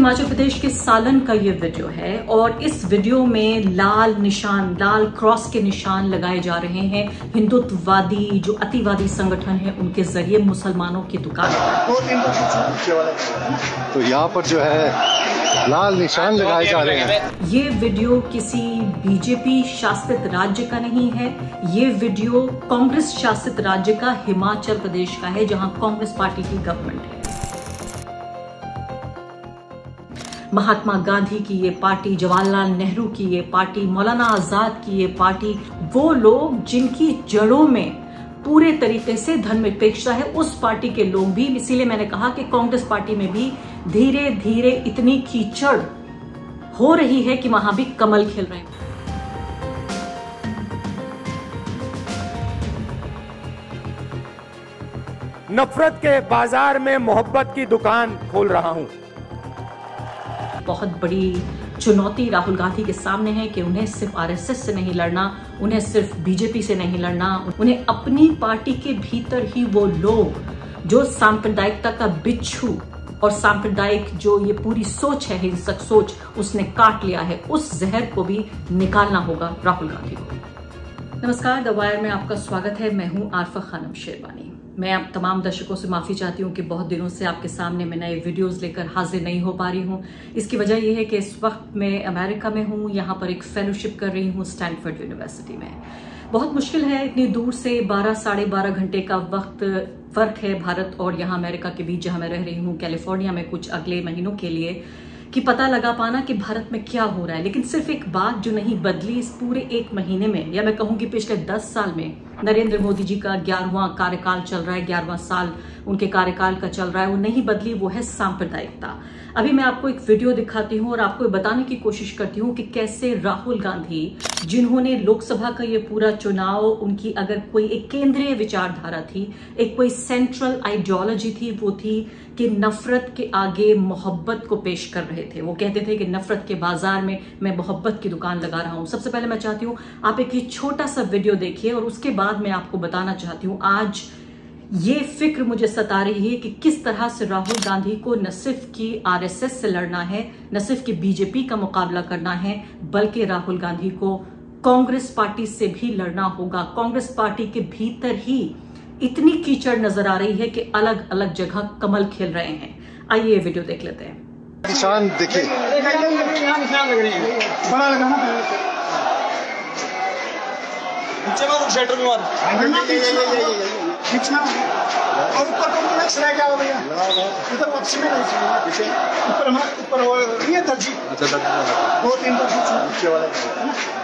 हिमाचल प्रदेश के सालन का ये वीडियो है और इस वीडियो में लाल निशान, लाल क्रॉस के निशान लगाए जा रहे हैं हिंदुत्ववादी जो अतिवादी संगठन है उनके जरिए मुसलमानों की दुकान। तो यहाँ पर जो है लाल निशान लगाए जा रहे हैं। ये वीडियो किसी बीजेपी शासित राज्य का नहीं है, ये वीडियो कांग्रेस शासित राज्य का हिमाचल प्रदेश का है जहां कांग्रेस पार्टी की गवर्नमेंट है। महात्मा गांधी की ये पार्टी, जवाहरलाल नेहरू की ये पार्टी, मौलाना आजाद की ये पार्टी, वो लोग जिनकी जड़ों में पूरे तरीके से धर्मनिरपेक्षता है, उस पार्टी के लोग भी। इसीलिए मैंने कहा कि कांग्रेस पार्टी में भी धीरे धीरे इतनी कीचड़ हो रही है कि वहां भी कमल खिल रहे हैं। नफरत के बाजार में मोहब्बत की दुकान खोल रहा हूं। बहुत बड़ी चुनौती राहुल गांधी के सामने है कि उन्हें सिर्फ आरएसएस से नहीं लड़ना, उन्हें सिर्फ बीजेपी से नहीं लड़ना, उन्हें अपनी पार्टी के भीतर ही वो लोग जो सांप्रदायिकता का बिच्छू और सांप्रदायिक जो ये पूरी सोच है, हिंसक सोच, उसने काट लिया है, उस जहर को भी निकालना होगा राहुल गांधी को। नमस्कार, द वायर में आपका स्वागत है। मैं हूं आरफा खानम शेरवानी। मैं आप तमाम दर्शकों से माफी चाहती हूँ कि बहुत दिनों से आपके सामने मैं नए वीडियोस लेकर हाजिर नहीं हो पा रही हूँ। इसकी वजह यह है कि इस वक्त मैं अमेरिका में हूँ, यहाँ पर एक फेलोशिप कर रही हूँ स्टैनफोर्ड यूनिवर्सिटी में। बहुत मुश्किल है, इतनी दूर से 12 साढ़े 12 घंटे का वक्त फर्क है भारत और यहाँ अमेरिका के बीच, जहाँ मैं रह रही हूँ कैलिफोर्निया में कुछ अगले महीनों के लिए, कि पता लगा पाना कि भारत में क्या हो रहा है। लेकिन सिर्फ एक बात जो नहीं बदली इस पूरे एक महीने में, या मैं कहूंगी पिछले 10 साल में, नरेंद्र मोदी जी का 11वां कार्यकाल चल रहा है, 11वां साल उनके कार्यकाल का चल रहा है, वो नहीं बदली, वो है सांप्रदायिकता। अभी मैं आपको एक वीडियो दिखाती हूँ और आपको बताने की कोशिश करती हूँ कि कैसे राहुल गांधी, जिन्होंने लोकसभा का ये पूरा चुनाव, उनकी अगर कोई एक केंद्रीय विचारधारा थी, एक कोई सेंट्रल आइडियोलॉजी थी, वो थी कि नफरत के आगे मोहब्बत को पेश कर रहे थे। वो कहते थे कि नफरत के बाजार में मैं मोहब्बत की दुकान लगा रहा हूं। सबसे पहले मैं चाहती हूं आप एक ये छोटा सा वीडियो देखिए और उसके बाद मैं आपको बताना चाहती हूं आज ये फिक्र मुझे सता रही है कि किस तरह से राहुल गांधी को न सिर्फ की आरएसएस से लड़ना है, न सिर्फ की बीजेपी का मुकाबला करना है, बल्कि राहुल गांधी को कांग्रेस पार्टी से भी लड़ना होगा। कांग्रेस पार्टी के भीतर ही इतनी कीचड़ नजर आ रही है कि अलग अलग जगह कमल खिल रहे हैं। आइए ये वीडियो देख लेते हैं। निशान देखिए, निशान लग रही है, बड़ा लगा ना, शेटर में मार खींचना और ऊपर कॉम्प्लेक्स रह गया हो भैया, इधर वापसी में नहीं, ऊपर वो ये दर्जी, अच्छा 2-3 दर्जी।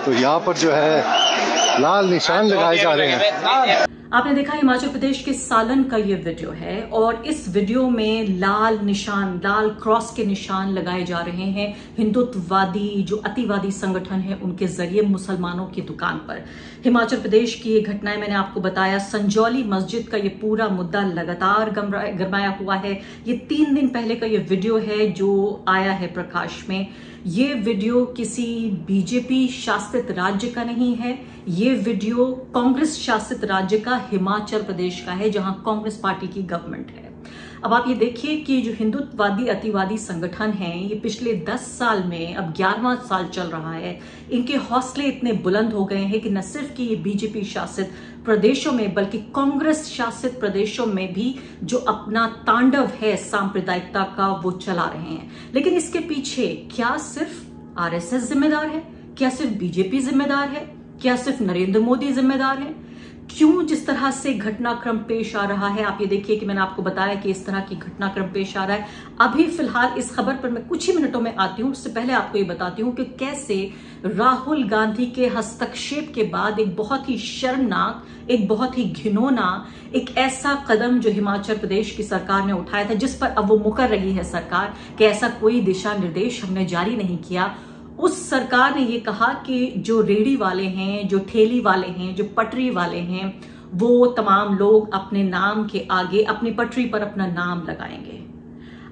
तो यहाँ पर जो है लाल निशान लगाए जा रहे हैं। आपने देखा हिमाचल प्रदेश के सालन का ये वीडियो है और इस वीडियो में लाल निशान, लाल क्रॉस के निशान लगाए जा रहे हैं हिंदुत्ववादी जो अतिवादी संगठन है उनके जरिए मुसलमानों की दुकान पर। हिमाचल प्रदेश की ये घटनाएं मैंने आपको बताया, संजौली मस्जिद का ये पूरा मुद्दा लगातार गरमाया हुआ है। ये 3 दिन पहले का ये वीडियो है जो आया है प्रकाश में। ये वीडियो किसी बीजेपी शासित राज्य का नहीं है, ये वीडियो कांग्रेस शासित राज्य का हिमाचल प्रदेश का है जहां कांग्रेस पार्टी की गवर्नमेंट है। अब आप ये देखिए कि जो हिंदुत्ववादी अतिवादी संगठन हैं, ये पिछले 10 साल में अब 11वां साल चल रहा है, इनके हौसले इतने बुलंद हो गए हैं कि न सिर्फ कि ये बीजेपी शासित प्रदेशों में बल्कि कांग्रेस शासित प्रदेशों में भी जो अपना तांडव है सांप्रदायिकता का वो चला रहे हैं। लेकिन इसके पीछे क्या सिर्फ आरएसएस जिम्मेदार है? क्या सिर्फ बीजेपी जिम्मेदार है? क्या सिर्फ नरेंद्र मोदी जिम्मेदार है? क्यों जिस तरह से घटनाक्रम पेश आ रहा है, आप ये देखिए कि मैंने आपको बताया कि इस तरह की घटनाक्रम पेश आ रहा है। अभी फिलहाल इस खबर पर मैं कुछ ही मिनटों में आती हूँ। उससे पहले आपको ये बताती हूँ कि कैसे राहुल गांधी के हस्तक्षेप के बाद एक बहुत ही शर्मनाक, एक बहुत ही घिनौना, एक ऐसा कदम जो हिमाचल प्रदेश की सरकार ने उठाया था, जिस पर अब वो मुकर रही है सरकार कि ऐसा कोई दिशा निर्देश हमने जारी नहीं किया। उस सरकार ने ये कहा कि जो रेहड़ी वाले हैं, जो ठेली वाले हैं, जो पटरी वाले हैं, वो तमाम लोग अपने नाम के आगे अपनी पटरी पर अपना नाम लगाएंगे।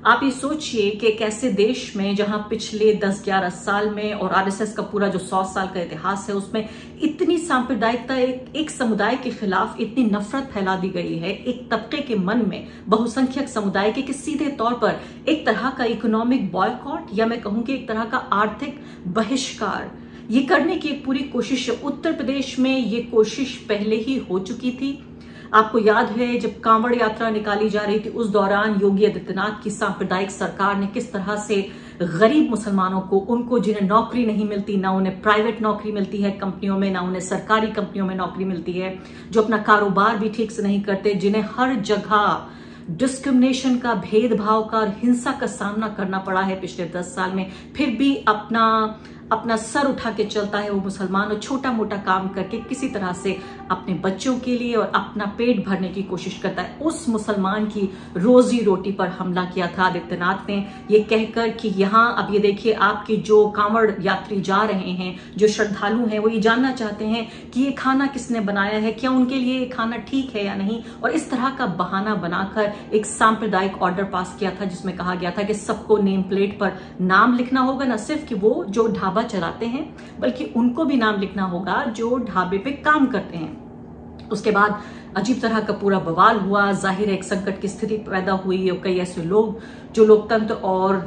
आप ये सोचिए कि एक ऐसे देश में जहां पिछले 10-11 साल में और आरएसएस का पूरा जो 100 साल का इतिहास है उसमें इतनी सांप्रदायिकता, एक समुदाय के खिलाफ इतनी नफरत फैला दी गई है, एक तबके के मन में, बहुसंख्यक समुदाय के, कि सीधे तौर पर एक तरह का इकोनॉमिक बॉयकॉट या मैं कहूं कि एक तरह का आर्थिक बहिष्कार ये करने की एक पूरी कोशिश। उत्तर प्रदेश में ये कोशिश पहले ही हो चुकी थी। आपको याद है जब कांवड़ यात्रा निकाली जा रही थी उस दौरान योगी आदित्यनाथ की सांप्रदायिक सरकार ने किस तरह से गरीब मुसलमानों को, उनको जिन्हें नौकरी नहीं मिलती, ना उन्हें प्राइवेट नौकरी मिलती है कंपनियों में, ना उन्हें सरकारी कंपनियों में नौकरी मिलती है, जो अपना कारोबार भी ठीक से नहीं करते, जिन्हें हर जगह डिस्क्रिमिनेशन का, भेदभाव का और हिंसा का सामना करना पड़ा है पिछले 10 साल में, फिर भी अपना सर उठा के चलता है वो मुसलमान और छोटा मोटा काम करके किसी तरह से अपने बच्चों के लिए और अपना पेट भरने की कोशिश करता है। उस मुसलमान की रोजी रोटी पर हमला किया था आदित्यनाथ ने, ये कहकर कि यहाँ अब ये देखिए आपके जो कांवड़ यात्री जा रहे हैं, जो श्रद्धालु हैं, वो ये जानना चाहते हैं कि ये खाना किसने बनाया है, क्या उनके लिए ये खाना ठीक है या नहीं। और इस तरह का बहाना बनाकर एक सांप्रदायिक ऑर्डर पास किया था जिसमें कहा गया था कि सबको नेम प्लेट पर नाम लिखना होगा, न सिर्फ कि वो जो ढाबा चलाते हैं बल्कि उनको भी नाम लिखना होगा जो ढाबे पे काम करते हैं। उसके बाद अजीब तरह का पूरा बवाल हुआ, जाहिर है एक संकट की स्थिति पैदा हुई और कई ऐसे लोग जो लोकतंत्र और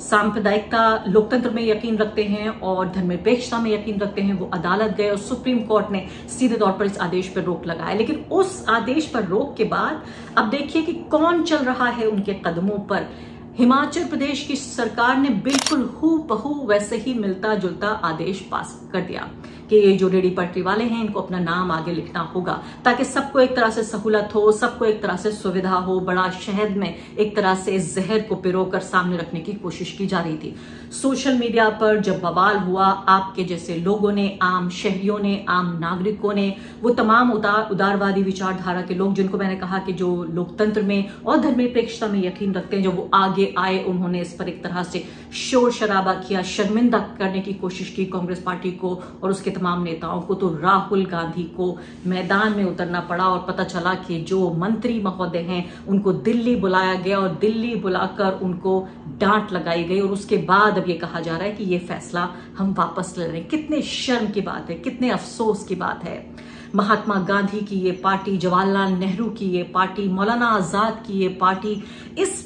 सांप्रदायिकता, लोकतंत्र में यकीन रखते हैं और धर्मनिरपेक्षता में यकीन रखते हैं, वो अदालत गए और सुप्रीम कोर्ट ने सीधे तौर पर इस आदेश पर रोक लगाया। लेकिन उस आदेश पर रोक के बाद अब देखिए कि कौन चल रहा है उनके कदमों पर। हिमाचल प्रदेश की सरकार ने बिल्कुल हूबहू वैसे ही मिलता जुलता आदेश पास कर दिया कि ये जो रेडी पटरी वाले हैं इनको अपना नाम आगे लिखना होगा ताकि सबको एक तरह से सहूलत हो, सबको एक तरह से सुविधा हो। बड़ा शहद में एक तरह से जहर को पिरोकर सामने रखने की कोशिश की जा रही थी। सोशल मीडिया पर जब बवाल हुआ, आपके जैसे लोगों ने, आम शहरियों ने, आम नागरिकों ने, वो तमाम उदारवादी विचारधारा के लोग जिनको मैंने कहा कि जो लोकतंत्र में और धर्मनिरपेक्षता में यकीन रखते हैं, जब वो आगे आए, उन्होंने इस पर एक तरह से शोर शराबा किया, शर्मिंदा करने की कोशिश की कांग्रेस पार्टी को और उसके तमाम नेताओं को। तो राहुल गांधी को मैदान में उतरना पड़ा और पता चला कि जो मंत्री महोदय हैं उनको दिल्ली बुलाया गया और दिल्ली बुलाकर उनको डांट लगाई गई और उसके बाद अब ये कहा जा रहा है कि ये फैसला हम वापस ले रहे हैं। कितने शर्म की बात है, कितने अफसोस की बात है। महात्मा गांधी की ये पार्टी, जवाहरलाल नेहरू की ये पार्टी, मौलाना आजाद की ये पार्टी, इस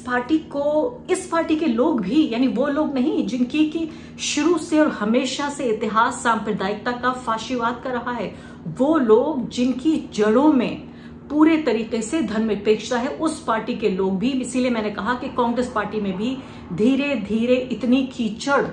पार्टी के लोग भी, यानी वो लोग नहीं जिनकी की शुरू से और हमेशा से इतिहास सांप्रदायिकता का, फाशीवाद का रहा है, वो लोग जिनकी जड़ों में पूरे तरीके से धर्मनिरपेक्षता है, उस पार्टी के लोग भी। इसीलिए मैंने कहा कि कांग्रेस पार्टी में भी धीरे धीरे इतनी कीचड़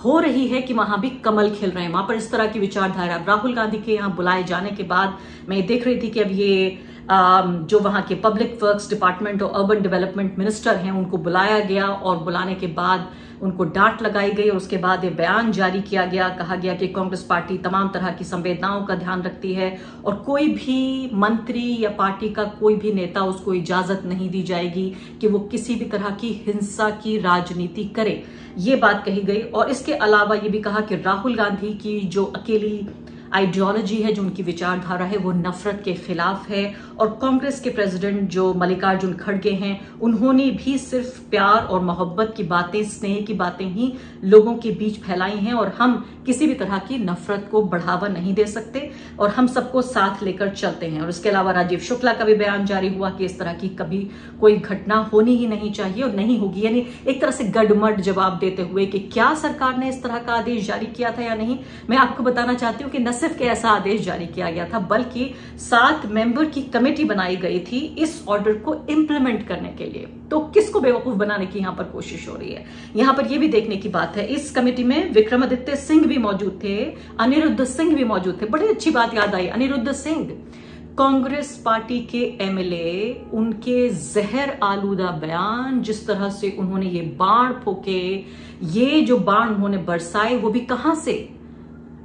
हो रही है कि वहां भी कमल खिल रहे हैं, वहां पर इस तरह की विचारधारा। राहुल गांधी के यहां बुलाए जाने के बाद मैं देख रही थी कि अब ये जो वहां के पब्लिक वर्क्स डिपार्टमेंट और अर्बन डेवलपमेंट मिनिस्टर हैं उनको बुलाया गया और बुलाने के बाद उनको डांट लगाई गई और उसके बाद ये बयान जारी किया गया। कहा गया कि कांग्रेस पार्टी तमाम तरह की संवेदनाओं का ध्यान रखती है और कोई भी मंत्री या पार्टी का कोई भी नेता, उसको इजाजत नहीं दी जाएगी कि वो किसी भी तरह की हिंसा की राजनीति करे, ये बात कही गई। और इसके अलावा ये भी कहा कि राहुल गांधी की जो अकेली आइडियोलॉजी है, जो उनकी विचारधारा है, वो नफरत के खिलाफ है। और कांग्रेस के प्रेसिडेंट जो मल्लिकार्जुन खड़गे हैं, उन्होंने भी सिर्फ प्यार और मोहब्बत की बातें, स्नेह की बातें ही लोगों के बीच फैलाई हैं और हम किसी भी तरह की नफरत को बढ़ावा नहीं दे सकते और हम सबको साथ लेकर चलते हैं। और इसके अलावा राजीव शुक्ला का भी बयान जारी हुआ कि इस तरह की कभी कोई घटना होनी ही नहीं चाहिए और नहीं होगी, यानी एक तरह से गडमड जवाब देते हुए कि क्या सरकार ने इस तरह का आदेश जारी किया था या नहीं। मैं आपको बताना चाहती हूँ कि न सिर्फ के ऐसा आदेश जारी किया गया था बल्कि 7 मेंबर की कमेटी बनाई गई थी इस ऑर्डर को इंप्लीमेंट करने के लिए। तो किसको बेवकूफ बनाने की यहां पर कोशिश हो रही है, यहां पर यह भी देखने की बात है। इस कमेटी में विक्रमादित्य सिंह भी मौजूद थे, अनिरुद्ध सिंह भी मौजूद थे। बड़ी अच्छी बात याद आई, अनिरुद्ध सिंह कांग्रेस पार्टी के एमएलए, उनके जहर आलूदा बयान, जिस तरह से उन्होंने ये बाण फोके, ये जो बाण उन्होंने बरसाए वो भी कहां से,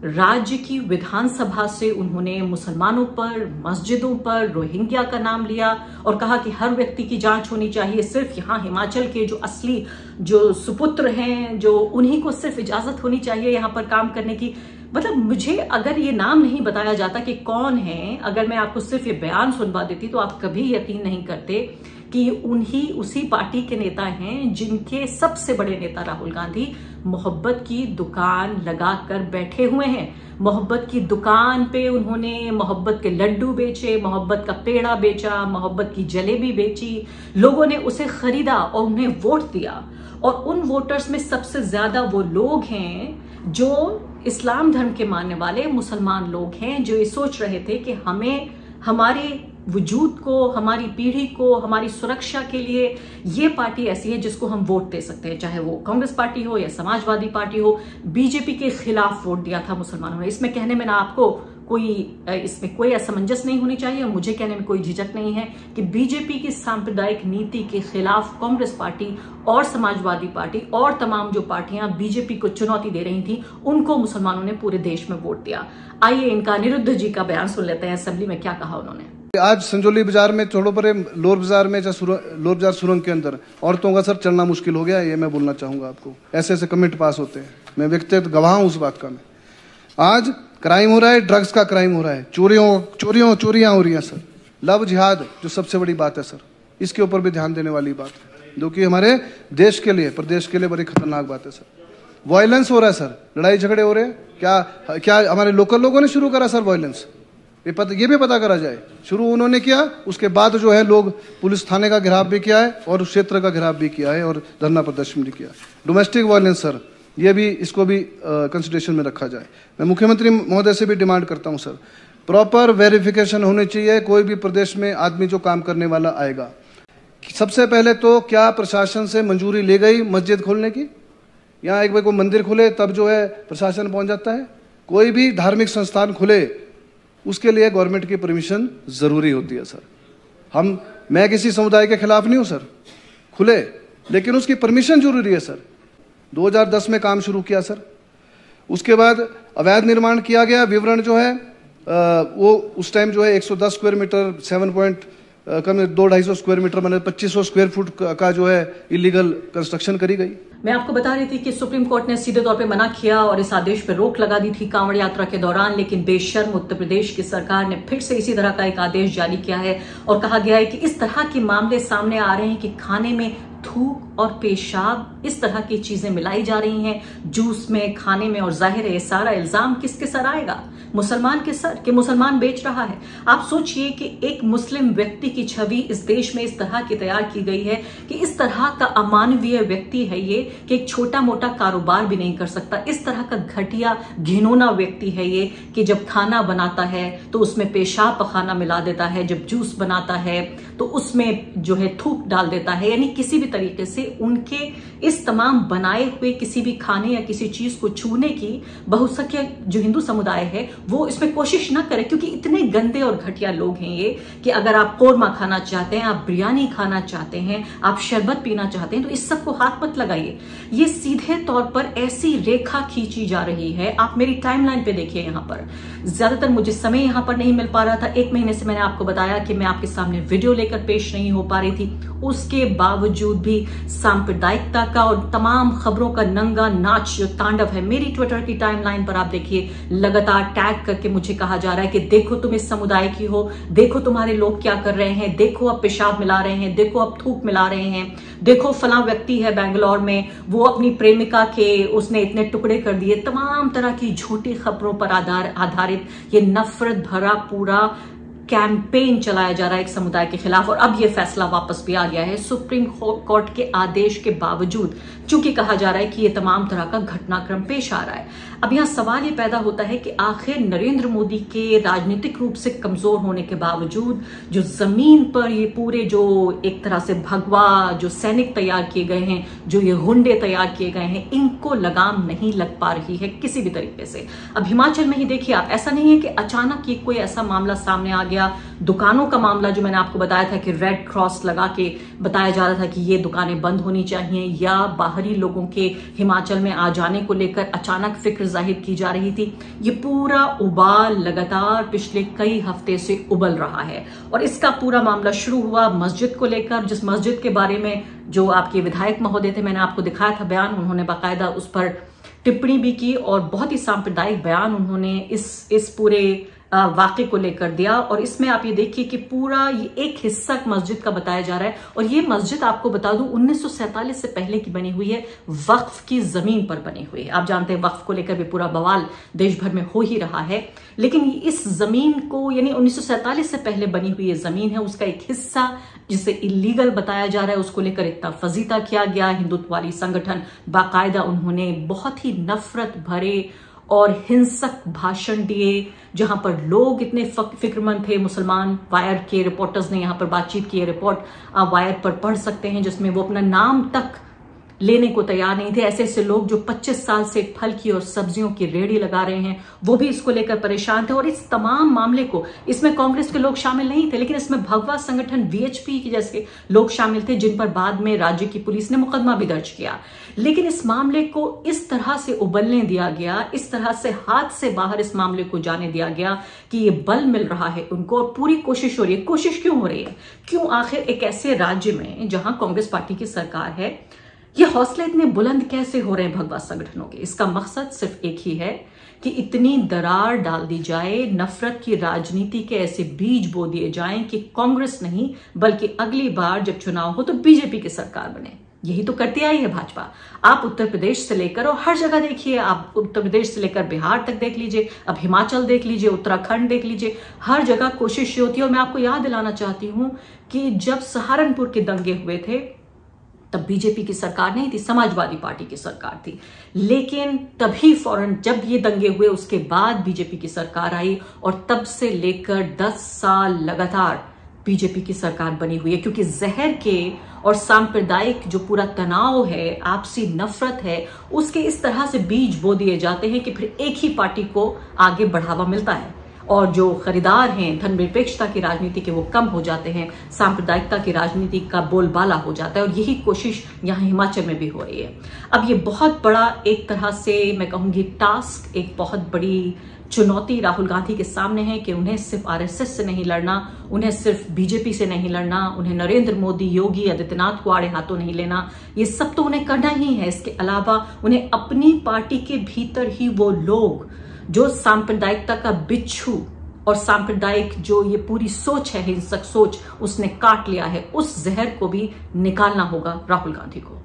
राज्य की विधानसभा से। उन्होंने मुसलमानों पर, मस्जिदों पर रोहिंग्या का नाम लिया और कहा कि हर व्यक्ति की जांच होनी चाहिए। सिर्फ यहाँ हिमाचल के जो असली जो सुपुत्र हैं, जो उन्हीं को सिर्फ इजाजत होनी चाहिए यहाँ पर काम करने की। मतलब मुझे अगर ये नाम नहीं बताया जाता कि कौन है, अगर मैं आपको सिर्फ ये बयान सुनवा देती तो आप कभी यकीन नहीं करते कि उसी पार्टी के नेता हैं जिनके सबसे बड़े नेता राहुल गांधी मोहब्बत की दुकान लगाकर बैठे हुए हैं। मोहब्बत की दुकान पे उन्होंने मोहब्बत के लड्डू बेचे, मोहब्बत का पेड़ा बेचा, मोहब्बत की जलेबी बेची, लोगों ने उसे खरीदा और उन्हें वोट दिया। और उन वोटर्स में सबसे ज्यादा वो लोग हैं जो इस्लाम धर्म के मानने वाले मुसलमान लोग हैं, जो ये सोच रहे थे कि हमें हमारे वजूद को, हमारी पीढ़ी को, हमारी सुरक्षा के लिए ये पार्टी ऐसी है जिसको हम वोट दे सकते हैं, चाहे वो कांग्रेस पार्टी हो या समाजवादी पार्टी हो। बीजेपी के खिलाफ वोट दिया था मुसलमानों ने। इसमें कहने में ना आपको इसमें कोई असमंजस नहीं होनी चाहिए और मुझे कहने में कोई झिझक नहीं है कि बीजेपी की सांप्रदायिक नीति के खिलाफ कांग्रेस पार्टी और समाजवादी पार्टी और तमाम जो पार्टियां बीजेपी को चुनौती दे रही थी, उनको मुसलमानों ने पूरे देश में वोट दिया। आइए इनका अनिरुद्ध जी का बयान सुन लेते हैं, असेंबली में क्या कहा उन्होंने। आज संजौली बाजार में छोड़ो परे लोर बाजार में, लोर बाजार सुरंग के अंदर औरतों का सर चलना मुश्किल हो गया, ये मैं बोलना चाहूंगा आपको। ऐसे ऐसे कमेंट पास होते हैं, मैं व्यक्तिगत गवाह हूं उस बात का। मैं आज क्राइम हो रहा है, ड्रग्स का क्राइम हो रहा है, चोरियां हो रही हैं सर। लव जिहाद जो सबसे बड़ी बात है सर, इसके ऊपर भी ध्यान देने वाली बात है, जो कि हमारे देश के लिए, प्रदेश के लिए बड़ी खतरनाक बात है सर। वायलेंस हो रहा है सर, लड़ाई झगड़े हो रहे हैं। क्या हमारे लोकल लोगों ने शुरू करा सर वायलेंस? ये भी पता करा जाए। शुरू उन्होंने किया, उसके बाद जो है लोग पुलिस थाने का घेराव भी किया है और उस क्षेत्र का घेराव भी किया है और धरना प्रदर्शन भी किया। डोमेस्टिक वायलेंस सर, ये भी, इसको भी कंसिडरेशन में रखा जाए। मैं मुख्यमंत्री महोदय से भी डिमांड करता हूं सर, प्रॉपर वेरिफिकेशन होनी चाहिए। कोई भी प्रदेश में आदमी जो काम करने वाला आएगा, सबसे पहले तो क्या प्रशासन से मंजूरी ले गई मस्जिद खोलने की? यहाँ एक बार कोई मंदिर खुले तब जो है प्रशासन पहुंच जाता है। कोई भी धार्मिक संस्थान खुले उसके लिए गवर्नमेंट की परमिशन जरूरी होती है सर। मैं किसी समुदाय के खिलाफ नहीं हूं सर, खुले, लेकिन उसकी परमिशन जरूरी है सर। 2010 में काम शुरू किया सर, उसके बाद अवैध निर्माण किया गया। विवरण जो है वो उस टाइम जो है 110 स्क्वायर मीटर, 250 स्क्वायर मीटर, मतलब 2500 स्क्वायर फुट का जो है इलीगल कंस्ट्रक्शन करी गई। मैं आपको बता रही थी कि सुप्रीम कोर्ट ने सीधे तौर पे मना किया और इस आदेश पर रोक लगा दी थी कांवड़ यात्रा के दौरान, लेकिन बेशर्म उत्तर प्रदेश की सरकार ने फिर से इसी तरह का एक आदेश जारी किया है और कहा गया है कि इस तरह के मामले सामने आ रहे हैं कि खाने में थूक और पेशाब, इस तरह की चीजें मिलाई जा रही हैं जूस में, खाने में, और जाहिर है ये सारा इल्जाम किसके सर आएगा? मुसलमान के सर, कि मुसलमान बेच रहा है। आप सोचिए कि एक मुस्लिम व्यक्ति की छवि इस देश में इस तरह की तैयार की गई है कि इस तरह का अमानवीय व्यक्ति है ये कि एक छोटा मोटा कारोबार भी नहीं कर सकता। इस तरह का घटिया घिनौना व्यक्ति है ये कि जब खाना बनाता है तो उसमें पेशाब पखाना मिला देता है, जब जूस बनाता है तो उसमें जो है थूक डाल देता है। यानी किसी भी तरीके से उनके इस तमाम बनाए हुए किसी भी खाने या किसी चीज को छूने की बहुसंख्यक जो हिंदू समुदाय है वो इसमें कोशिश ना करे, क्योंकि इतने गंदे और घटिया लोग हैं ये कि अगर आप कोरमा खाना चाहते हैं, आप बिरयानी खाना चाहते हैं, आप शरबत पीना चाहते हैं, तो इस सब को हाथ मत लगाइए। ये सीधे तौर पर ऐसी रेखा खींची जा रही है। आप मेरी टाइमलाइन पे देखिए, यहाँ पर ज्यादातर मुझे समय यहाँ पर नहीं मिल पा रहा था। 1 महीने से मैंने आपको बताया कि मैं आपके सामने वीडियो लेकर पेश नहीं हो पा रही थी, उसके बावजूद भी सांप्रदायिकता का और तमाम खबरों का नंगा नाच जो तांडव है मेरी ट्विटर की टाइमलाइन पर आप देखिए, लगातार टैग करके मुझे कहा जा रहा है कि देखो तुम इस समुदाय की हो, देखो तुम्हारे लोग क्या कर रहे हैं, देखो अब पेशाब मिला रहे हैं, देखो अब थूक मिला रहे हैं, देखो फला व्यक्ति है बेंगलोर में, वो अपनी प्रेमिका के उसने इतने टुकड़े कर दिए। तमाम तरह की झूठी खबरों पर आधारित ये नफरत भरा पूरा कैंपेन चलाया जा रहा है एक समुदाय के खिलाफ। और अब यह फैसला वापस भी आ गया है सुप्रीम कोर्ट के आदेश के बावजूद, चूंकि कहा जा रहा है कि यह तमाम तरह का घटनाक्रम पेश आ रहा है। अब यहां सवाल ये पैदा होता है कि आखिर नरेंद्र मोदी के राजनीतिक रूप से कमजोर होने के बावजूद जो जमीन पर ये पूरे जो एक तरह से भगवा जो सैनिक तैयार किए गए हैं, जो ये गुंडे तैयार किए गए हैं, इनको लगाम नहीं लग पा रही है किसी भी तरीके से। अब हिमाचल में ही देखिए आप, ऐसा नहीं है कि अचानक ये कोई ऐसा मामला सामने आ गया। दुकानों का मामला जो मैंने आपको बताया था कि रेड क्रॉस लगा के बताया जा रहा था कि ये दुकानें बंद होनी चाहिए, या बाहरी लोगों के हिमाचल में आ जाने को लेकर अचानक फिक्र जाहिर की जा रही थी। ये पूरा उबाल लगातार पिछले कई हफ्ते से उबल रहा है और इसका पूरा मामला शुरू हुआ मस्जिद को लेकर, जिस मस्जिद के बारे में जो आपके विधायक महोदय थे, मैंने आपको दिखाया था बयान, उन्होंने बाकायदा उस पर टिप्पणी भी की और बहुत ही सांप्रदायिक बयान उन्होंने इस पूरे वाकये को लेकर दिया। और इसमें आप ये देखिए कि पूरा ये एक हिस्सा मस्जिद का बताया जा रहा है। और ये मस्जिद आपको बता दूं 1947 से पहले की बनी हुई है, वक्फ की जमीन पर बनी हुई है। आप जानते हैं वक्फ को लेकर भी पूरा बवाल देश भर में हो ही रहा है, लेकिन इस जमीन को यानी 1947 से पहले बनी हुई ये जमीन है, उसका एक हिस्सा जिसे इलीगल बताया जा रहा है, उसको लेकर इतना फजीता किया गया। हिंदुत्ववादी संगठन बाकायदा उन्होंने बहुत ही नफरत भरे और हिंसक भाषण दिए, जहां पर लोग इतने फिक्रमंद थे। मुसलमान वायर के रिपोर्टर्स ने यहां पर बातचीत की है, रिपोर्ट आप वायर पर पढ़ सकते हैं, जिसमें वो अपना नाम तक लेने को तैयार नहीं थे। ऐसे ऐसे लोग जो 25 साल से फल की और सब्जियों की रेहड़ी लगा रहे हैं, वो भी इसको लेकर परेशान थे। और इस तमाम मामले को, इसमें कांग्रेस के लोग शामिल नहीं थे, लेकिन इसमें भगवा संगठन वीएचपी के जैसे लोग शामिल थे, जिन पर बाद में राज्य की पुलिस ने मुकदमा भी दर्ज किया। लेकिन इस मामले को इस तरह से उबलने दिया गया, इस तरह से हाथ से बाहर इस मामले को जाने दिया गया कि ये बल मिल रहा है उनको, और पूरी कोशिश हो रही है। कोशिश क्यों हो रही है? क्यों आखिर एक ऐसे राज्य में जहां कांग्रेस पार्टी की सरकार है, ये हौसले इतने बुलंद कैसे हो रहे हैं भगवा संगठनों के? इसका मकसद सिर्फ एक ही है कि इतनी दरार डाल दी जाए, नफरत की राजनीति के ऐसे बीज बो दिए जाएं कि कांग्रेस नहीं बल्कि अगली बार जब चुनाव हो तो बीजेपी की सरकार बने। यही तो करती आई है भाजपा। आप उत्तर प्रदेश से लेकर और हर जगह देखिए, आप उत्तर प्रदेश से लेकर बिहार तक देख लीजिए, अब हिमाचल देख लीजिए, उत्तराखंड देख लीजिए, हर जगह कोशिश होती है। और मैं आपको याद दिलाना चाहती हूं कि जब सहारनपुर के दंगे हुए थे तब बीजेपी की सरकार नहीं थी, समाजवादी पार्टी की सरकार थी। लेकिन तभी फौरन जब ये दंगे हुए उसके बाद बीजेपी की सरकार आई, और तब से लेकर 10 साल लगातार बीजेपी की सरकार बनी हुई है। क्योंकि जहर के और सांप्रदायिक जो पूरा तनाव है, आपसी नफरत है, उसके इस तरह से बीज बो दिए जाते हैं कि फिर एक ही पार्टी को आगे बढ़ावा मिलता है, और जो खरीदार हैं धर्मनिरपेक्षता की राजनीति के वो कम हो जाते हैं, सांप्रदायिकता की राजनीति का बोलबाला हो जाता है। और यही कोशिश यहाँ हिमाचल में भी हो रही है। अब ये बहुत बड़ा एक तरह से मैं कहूंगी टास्क, एक बहुत बड़ी चुनौती राहुल गांधी के सामने है कि उन्हें सिर्फ आरएसएस से नहीं लड़ना, उन्हें सिर्फ बीजेपी से नहीं लड़ना, उन्हें नरेंद्र मोदी, योगी आदित्यनाथ को आड़े हाथों नहीं लेना। ये सब तो उन्हें करना ही है। इसके अलावा उन्हें अपनी पार्टी के भीतर ही वो लोग जो सांप्रदायिकता का बिच्छू और सांप्रदायिक जो ये पूरी सोच है, हिंसक सोच, उसने काट लिया है, उस जहर को भी निकालना होगा राहुल गांधी को।